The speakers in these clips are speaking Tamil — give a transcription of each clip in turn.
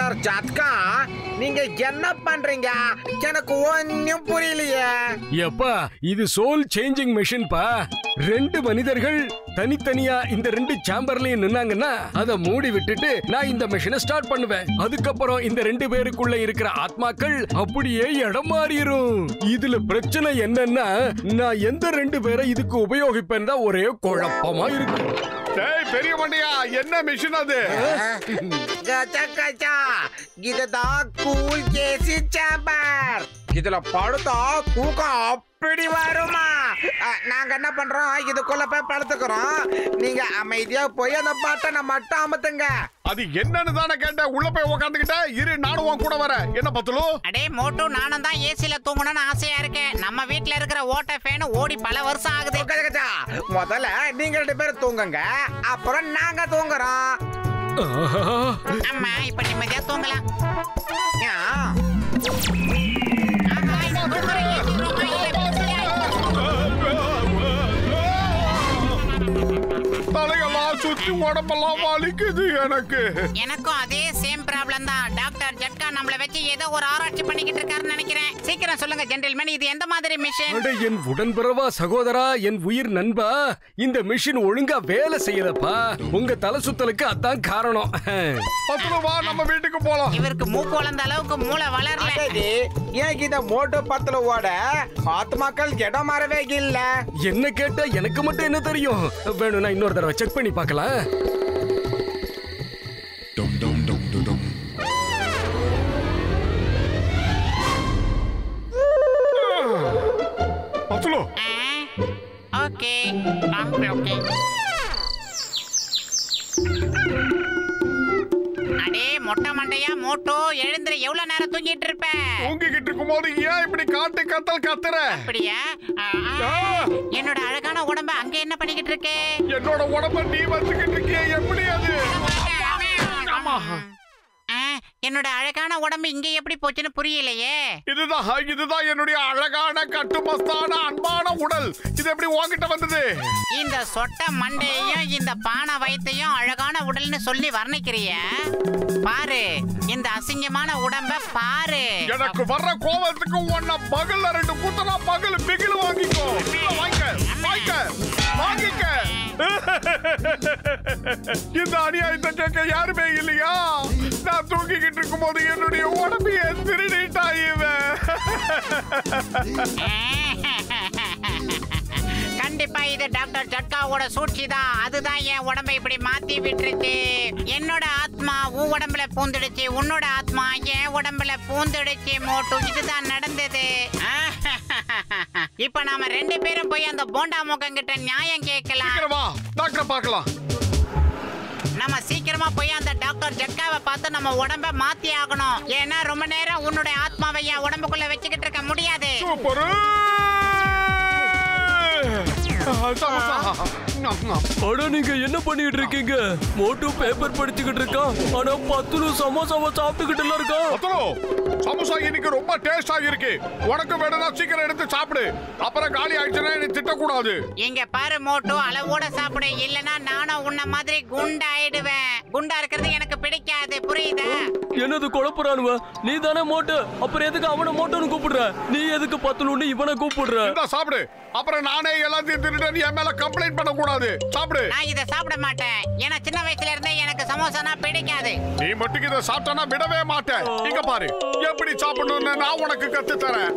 டாக்டர் ஜட்கா, நீங்க என்ன பண்றீங்க? எனக்கு ஒன்னும் புரியலையே. எப்பா, இது சோல் சேஞ்சிங் மெஷின் பா. ரெண்டு மனிதர்கள் தனித்தனியா இந்த ரெண்டு சேம்பர்லயும் நின்னாங்கன்னா அதை மூடி விட்டுட்டு நான் இந்த மெஷினை ஸ்டார்ட் பண்ணுவேன். அதுக்கப்புறம் இந்த ரெண்டு பேருக்குள்ள இருக்கிற ஆத்மாக்கள் அப்படியே இடம் மாறிடும். இதுல பிரச்சனை என்னன்னா, நான் எந்த ரெண்டு பேரை இதுக்கு உபயோகிப்பேன் தான் ஒரே குழப்பமா இருக்கு. பெரிய மண்டியா, என்ன மிஷின் அது? கச்சா கச்சா, இதுதான் கூல் கேசி சேம்பர். இதுல படுத்தா தூக்கம் அப்படி வருமா? நாங்க என்ன பண்றோம், இதுக்குள்ள போய் படுத்துக்கிறோம். நீங்க அமைதியா போய் அந்த பட்டனை மட்டும் அமுத்துங்க. அது என்னன்னு தானே கேட்டேன். உள்ள போய் உக்காந்துக்கிட்ட இரு, நானும் உன் கூட வரேன். என்ன பத்துலு? அடே மோட்டு, நானும் தான் ஏசில தூங்கணும்னு ஆசையா இருக்கேன். நம்ம வீட்ல இருக்கிற ஓட்ட ஃபேன் ஓடி பல வருஷம் ஆகுது. முதல்ல நீங்க ரெண்டு பேரும் தூங்குங்க, அப்புறம் நாங்க தூங்குறோம். அம்மா, இப்ப நிம்மதியா தூங்கலாம். தலையெல்லாம் சுத்தி உடம்பெல்லாம் வலிக்குது எனக்கு. எனக்கும் அதே சேம் ப்ராப்ளம் தான். டாக்டர் ஜட்கா நம்மள வச்சு ஏதோ ஒரு ஆராய்ச்சி பண்ணிக்கிட்டு இருக்காருன்னு நினைக்கிறேன். சீக்கிரம் சொல்லுங்க ஜென்டில்மேன், இது எந்த மாதிரி மிஷின்? என் உடன்பிறவா சகோதரா, என் உயிர் நண்பா, இந்த மிஷின் ஒழுங்கா வேலை செய்யலப்பா. உங்க தலை சுத்தலுக்கு அதான் காரணம். பத்துலவா, நம்ம வீட்டுக்கு போலாம். இவருக்கு மூக்கு வளர்ந்த அளவுக்கு மூளை வளரல. ஏன் இந்த மோட்டோ பத்துல ஓட ஆத்மாக்கள் இடம் மாறவே இல்ல? என்ன கேட்டா எனக்கு மட்டும் என்ன தெரியும்? வேணும்னா இன்னொரு தடவை செக் பண்ணி பார்க்கலாம். பத்துலு, ஓகே ஓகே. அடே மொட்டை மண்டையா, மோட்டோ எழுந்திர. எவ்வளவு நேரம் தூங்கிட்டு இருப்ப? தூங்கிக்கிட்டு இருக்கும் போது ஏன் இப்படி காட்டு கத்தல் கத்துற? அப்படியா? என்னோட அழகான உடம்ப அங்க என்ன பண்ணிக்கிட்டு இருக்கே? என்னோட உடம்ப நீ வச்சுக்கிட்டு இருக்கிய, எப்படி அது? என்னோட அழகான உடம்பு இங்க எப்படி போச்சுன்னு புரியலையே. இதுதான் என்னுடைய அழகான கட்டுமஸ்தான அன்பான உடல். இது எப்படி உன்கிட்ட வந்தது? இந்த சொட்ட மண்டையையும் இந்த பானை வயித்தையும் அழகான உடல்னு சொல்லி வர்ணிக்கிறிய? பாரு இந்த அசிங்கமான உடம்ப பாரு. எனக்கு வர்ற கோபத்துக்கு உன்னை பகல்ல ரெண்டு குத்தனா பகல் பிகில் வாங்கிக்கோ. வாங்கிக்க. இந்த அநியாயத்தை கேட்க யாருமே இல்லையா? நான் தூங்கிக்கிட்டு இருக்கும் போது என்னுடைய உடம்பையே திருடிட்டாயிவன். கண்டிப்பா இது டாக்டர் ஜட்காவோட சூழ்ச்சி தான். அதுதான் என் உடம்பை இப்படி மாத்தி விட்டுருச்சு. என்னோட ஆத்மா உன் உடம்புல பூந்துடுச்சு, உன்னோட ஆத்மா என் உடம்புல பூந்துடுச்சு. மோட்டு, இதுதான் நடந்தது. இப்ப நாம ரெண்டு பேரும் போய் அந்த போண்டா முகம் கிட்ட நியாயம் கேட்கலாம். டாக்டர் பார்க்கலாம். நம்ம சீக்கிரமா போய் அந்த டாக்டர் ஜட்காவை பார்த்து நம்ம உடம்ப மாத்தி ஆகணும். ஏன்னா ரொம்ப நேரம் உன்னுடைய ஆத்மாவை என் உடம்புக்குள்ள வச்சுக்கிட்டு இருக்க முடியாது. அட, நீங்க என்ன பண்ணிட்டு இருக்கீங்க? மோட்டு பேப்பர் படிச்சுக்கிட்டு இருக்கான், ஆனா பத்துலு சமோசாவை சாப்பிட்டுக்கிட்டு இருக்கான். சமோசா இன்னைக்கு ரொம்ப டேஸ்டா இருக்கு. உனக்கு வேணும்னா சீக்கிரம் எடுத்து சாப்பிடு. அப்புறம் காலி ஆயிடுச்சுன்னா நீ திட்டக்கூடாது. இங்க பாரு மோட்டு, அளவோட சாப்பிடு, இல்லனா நானும் உன்ன மாதிரி குண்டா ஆயிடுவேன். குண்டா இருக்கிறது எனக்கு பிடிக்காது, புரியுதா? என்னது குழப்பறானுவ? நீ தானே மோட்டு, அப்புறம் எதுக்கு அவனை மோட்டோன்னு கூப்பிடுற? நீ எதுக்கு பத்துலுன்னு இவனை கூப்பிடுற? சாப்பிடு. அப்புறம் நானே எல்லாத்தையும் திருட்டு என் மேல கம்ப்ளைண்ட் பண்ண கூடாது. சாப்பிடு. நான் இத சாப்பிட மாட்டேன். ஏன்னா சின்ன வயசுல இருந்தே எனக்கு சமோசானா பிடிக்காது. நீ மட்டும் இத சாப்பிட்டானா விடவே மாட்டேன். இங்க பாரு, எப்படி சாப்பிடணும்னு நான் உனக்கு கத்து தரேன்.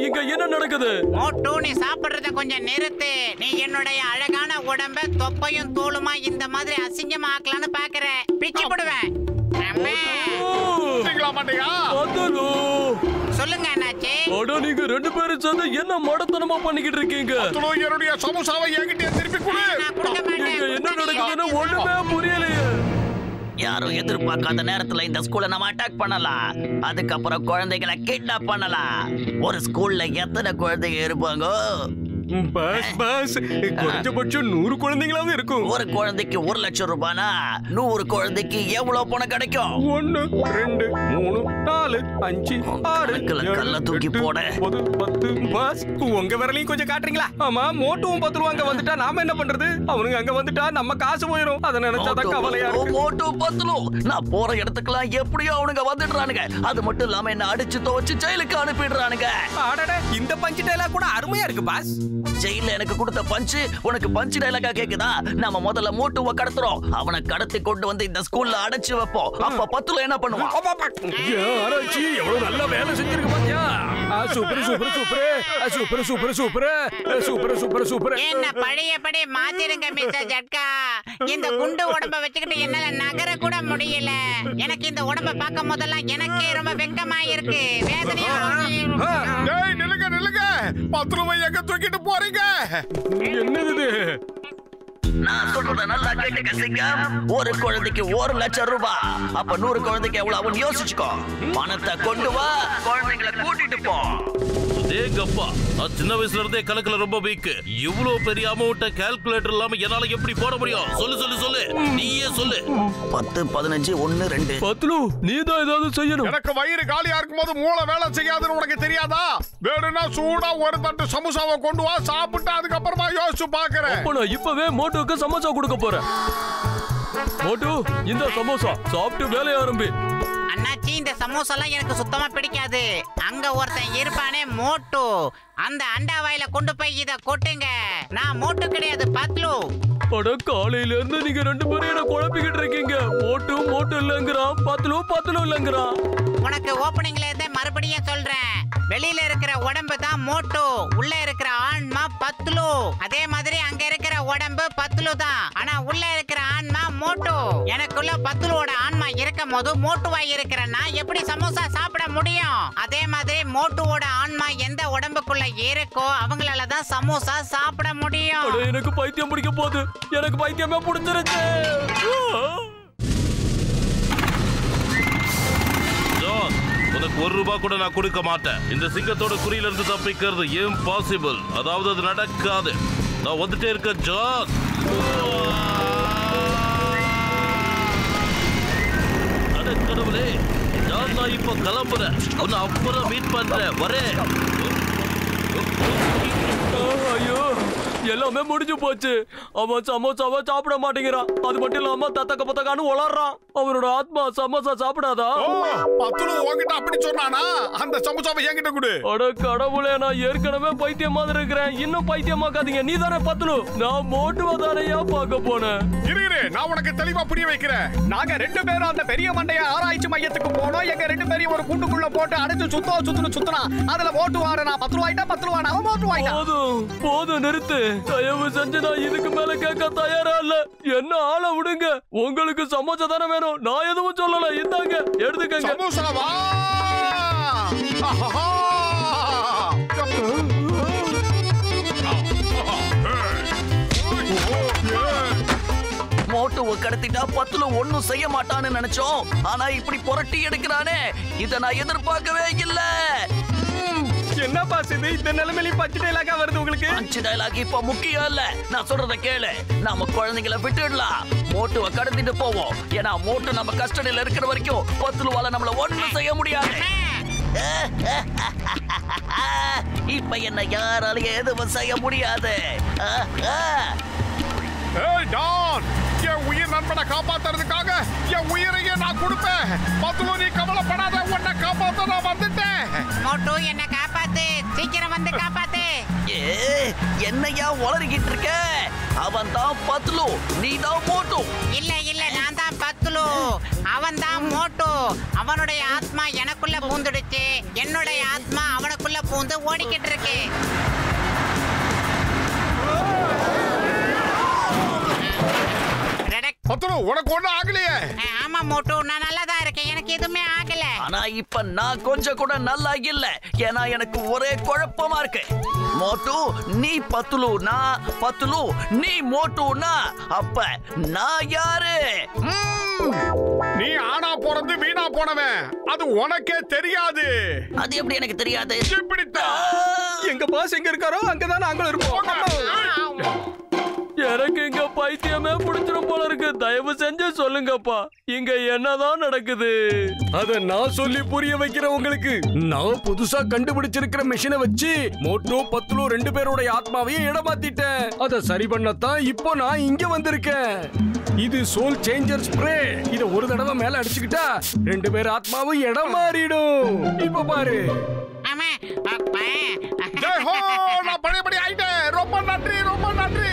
இங்க என்ன நடக்குது? மோட்டு, நீ சாப்பிடுறத கொஞ்சம் நிறுத்து. நீ என்னுடைய அழகான உடம்ப தொப்பையும் தோலுமா இந்த மாதிரி அசிங்கமா ஆக்கலான்னு பாக்குற. பிச்சு போடுவேன். சொல்லுங்க அண்ணாச்சி. அட, நீங்க ரெண்டு பேரும் சேர்ந்து என்ன மடத்தனமா பண்ணிக்கிட்டு இருக்கீங்க? என்னுடைய சமோசாவை என்கிட்ட திருப்பி கொடு. என்ன நடக்குதுன்னு ஒண்ணுமே புரியலையே. யாரும் எதிர்பார்க்காத நேரத்துல இந்த ஸ்கூலை நம்ம அட்டாக் பண்ணலாம். அதுக்கப்புறம் குழந்தைகளை கிட்னாப் பண்ணலாம். ஒரு ஸ்கூல்ல எத்தனை குழந்தைங்க இருப்பாங்க? பாஸ் பாஸ் குறைஞ்சபட்சம் 100 குழந்தைங்களாவது இருக்கும். ஒரு குழந்தைக்கு 1 லட்சம் ரூபானா 100 குழந்தைக்கு எவ்வளவு பணம் கிடைக்கும்? 1 2 3 4 5 6 கல்ல தூக்கி போட 10 பாஸ் உங்க விரலையும் கொஞ்சம் காட்டுறீங்களா? ஆமா மோட்டுவும் 10 ரூபா அங்க வந்துட்டா நாம என்ன பண்றது? அவனுங்க அங்க வந்துட்டா நம்ம காசு போயிடும். அத நினைச்சாதான் கவலையா இருக்கு. மோட்டு பத்லு நான் போற இடத்துக்குலாம் எப்படியோ அவனுங்க வந்துடுறானுங்க. அது மட்டும் இல்லாம என்ன அடிச்சு துவச்சு ஜெயிலுக்கு அனுப்பிடுறானுங்க. அடடே இந்த பஞ்ச் டயலாக் கூட அருமையா இருக்கு பாஸ். ஜெயில எனக்கு கொடுத்த பஞ்சு உனக்கு பஞ்ச் டயலாகா கேக்குதா? நாம முதல்ல மோட்டுவை கடத்துறோம். அவனை கடத்தி கொண்டு வந்து இந்த ஸ்கூல்ல அடைச்சு வைப்போம். அப்ப பத்துல என்ன பண்ணுவான்? ஆராய்ச்சி எவ்வளவு நல்ல வேலை செஞ்சிருக்கு பாத்தியா? Super super super super super super super super super. என்ன பழையபடி மாத்திருங்க மிஸ்டர் ஜட்கா. இந்த குண்டு உடம்ப வச்சுக்கிட்டு என்னால நகர கூட முடியல. எனக்கு இந்த உடம்ப பார்க்கும் போதெல்லாம் எனக்கே ரொம்ப வெக்கமா இருக்கு. வேதனையா டேய் நில்லுங்க நில்லுங்க. 10 ரூபாய் எங்க தூக்கிட்டு போறீங்க? என்னது? நான் சொல்றத நல்லா கேட்டுக்க சிங்கம். ஒரு குழந்தைக்கு 1 லட்சம் ரூபாய். அப்ப 100 குழந்தைக்கு எவ்வளவு யோசிச்சுக்கோ. பணத்தை கொண்டு வா, குழந்தைகளை கூட்டிட்டு போ. டேங்கப்பா நான் சின்ன வயசுல இருந்தே கணக்குல ரொம்ப வீக். இவ்வளவு பெரிய அமௌண்ட கால்குலேட்டர் இல்லாம என்னால எப்படி போட முடியும்? சொல்லு சொல்லு சொல்லு, நீயே சொல்லு. 10 15 1 2. பத்லு நீதான் ஏதாவது செய்யணும். எனக்கு வயிறு காலியா இருக்கும்போது மூளை வேலை செய்யாதுன்னு உனக்கு தெரியாதா? வேணும்னா சூடா ஒரு தட்டு சமோசாவை கொண்டு வா, சாப்பிட்டு அதுக்கப்புறமா யோசிச்சு பாக்குறேன். நான் இப்பவே மோட்டோக்கு சமோசா கொடுக்க போறேன். மோட்டு இந்த சமோசா சாப்பிட்டு வேலைய ஆரம்பி. அண்ணாச்சி இந்த சமோசாலாம் எனக்கு சுத்தமா பிடிக்காது. அங்க ஒருத்தன் இருப்பானே மோட்டு, அந்த அண்டா வாயில கொண்டு போய் இத கொட்டுங்க. நான் மோட்டு கிடையாது பத்லு. அட காலையில இருந்து நீங்க 2 பேரும் என்ன குழப்பிக்கிட்டு இருக்கீங்க. மோட்டு மோட்டு இல்லங்கறான், பத்லு பத்லு இல்லங்கறான். உனக்கு ஓபனிங்ல இருந்தே மறுபடியும் சொல்றேன். வெளியில இருக்கிற உடம்பு தான் மோட்டு, உள்ள இருக்கிற ஆன்மா பத்லு. அதே மாதிரி அங்க இருக்கிற உடம்பு பத்லு தான், ஆனா உள்ள இருக்கிற ஆன்மா மோட்டு. எனக்குள்ள பத்லுவோட ஆன்மா இருக்கும் போது மோட்டுவா இருக்கிற நான் எப்படி சமோசா சாப்பிட முடியும்? அதே மாதிரி மோட்டுவோட ஆன்மா எந்த உடம்புக்குள்ள இருக்கோ அவங்களால தான் சமோசா சாப்பிட முடியும். எனக்கு பைத்தியம் பிடிக்க போகுது. எனக்கு பைத்தியமே பிடிச்சிருச்சு. உனக்கு 1 ரூபாய் கூட நான் கொடுக்க மாட்டேன். இந்த சிங்கத்தோட குறியில இருந்து தப்பிக்கிறது இம்பாசிபிள். அதாவது அது நடக்காது. நான் வந்துட்டே இருக்க ஜான். அட கடவுளே, நான் இப்ப கிளம்புறேன். உன்னை அப்புறம் மீட் பண்றேன். வரேன். ஐயோ எல்லாமே முடிஞ்சு போச்சு. அவன் சமோசாவை சாப்பிட மாட்டேங்கிறான். அது மட்டும் இல்லாம தத்தக்க பத்தக்கான்னு உளறான். அவனோட ஆத்மா சமோசா சாப்பிடாதா? பத்லு உன்கிட்ட அப்படி சொன்னானா? அந்த சமோசாவை என்கிட்ட கொடு. அட கடவுளே, நான் ஏற்கனவே பைத்தியம் மாதிரி இருக்கிறேன். இன்னும் பைத்தியமாக்காதீங்க. நீ தானே பத்லு. நான் மோட்டுவ தானையா பார்க்க போனேன். இரு நான் உனக்கு தெளிவா புரிய வைக்கிறேன். நாங்க 2 பேரும் அந்த பெரிய மண்டைய ஆராய்ச்சி மையத்துக்கு போனோம். எங்க 2 பேரையும் ஒரு குண்டுக்குள்ள போட்டு அடைச்சு சுத்துனா அதுல மோட்டு வாடனா 10 ரூபாய்டா 10 ரூபாய் அவன் மோட்டு வாய்டா. போதும் போதும் நிறுத்து. தயவு செஞ்சு நான் இதுக்கு மேல கேட்க தயாரா இல்ல. என்ன ஆள விடுங்க. உங்களுக்கு சமோசா தானே வேணும். நான் எதுவும் சொல்லல. இந்தாங்க எடுத்துக்கங்க. சமோசாவா? மோட்டுவை கடத்திட்டா பத்துல ஒண்ணும் செய்ய மாட்டான்னு நினைச்சோம். ஆனா இப்படி புரட்டி எடுக்கிறானே, இத நான் எதிர்பார்க்கவே இல்ல. என்ன பாஸ் இது? இந்த நிலைமையில பஞ்சு டயலாகா வருது உங்களுக்கு? பஞ்சு டயலாக் இப்ப முக்கியம் இல்ல. நான் சொல்றத கேளு. நாம குழந்தைகளை விட்டுடலாம். மோட்டுவை கடத்திட்டு போவோம். ஏன்னா மோட்டு நம்ம கஸ்டடியில இருக்கிற வரைக்கும் பத்துலுவால நம்மள ஒண்ணும் செய்ய முடியாது. இப்ப என்ன யாராலையும் எதுவும் செய்ய முடியாது. ஏய் டான், என் உயிர் நண்பனை காப்பாத்துறதுக்காக என் உயிரையே நான் கொடுப்பேன். பத்லு நீ கவலைப்படாத, உன்னை காப்பாத்த நான் வந்துட்டேன். மோட்டு என்ன காப்பாத்து, சீக்கிரம் வந்து காப்பாத்து. என்னையா உளறிக்கிட்டு இருக்க? அவன் தான் பத்லு, நீ தான் மோட்டு. இல்ல இல்ல நான் தான் பத்லு, அவன் தான் மோட்டு. அவனுடைய ஆத்மா எனக்குள்ள பூந்துடுச்சு, என்னுடைய ஆத்மா அவனுக்குள்ள பூந்து ஓடிக்கிட்டு இருக்கு. பத்லு உனக்கு ஒண்ணும் ஆகலையே? ஆமா மோட்டு, நான் நல்லா தான் இருக்கேன். எனக்கு எதுவுமே ஆகல. ஆனா இப்ப நான் கொஞ்சம் கூட நல்லா இல்ல. ஏன்னா எனக்கு ஒரே குழப்பமா இருக்கு. மோட்டு நீ பத்லுனா, பத்லு நீ மோட்டுனா, அப்ப நான் யாரு? நீ ஆனா பிறந்து வீணா போனவன். அது உனக்கே தெரியாது. அது எப்படி எனக்கு தெரியாது? இப்படித்தான் எங்க பாஸ் எங்க இருக்காரோ அங்கதான் நாங்களும் இருப்போம். எனக்கு இங்க பைத்தியமே பிடிச்சிரும் போல இருக்கு. தயவு செஞ்சு சொல்லுங்கப்பா, இங்க என்னதான் நடக்குது? அத நான் சொல்லி புரிய வைக்கிறேன் உங்களுக்கு. நான் புதுசா கண்டுபிடிச்சிருக்கிற மிஷினை வச்சு மோட்டோ பத்லு 2 பேரோட ஆத்மாவையும் இடமாத்திட்டேன். அத சரி பண்ணத்தான் இப்போ நான் இங்க வந்திருக்கேன். இது சோல் சேஞ்சர் ஸ்ப்ரே. இத ஒரு தடவை மேல அடிச்சுக்கிட்டா 2 பேர் ஆத்மாவும் இடம் மாறிடும். இப்ப பாரு. ஜெய் ஹோ, நான் பழையபடி ஆயிட்டேன். ரொம்ப நன்றி, ரொம்ப நன்றி.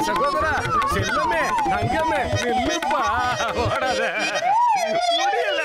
சகோதரா, செல்லமே, தங்கமே, இல்லப்பா, ஓடாத. முடியல.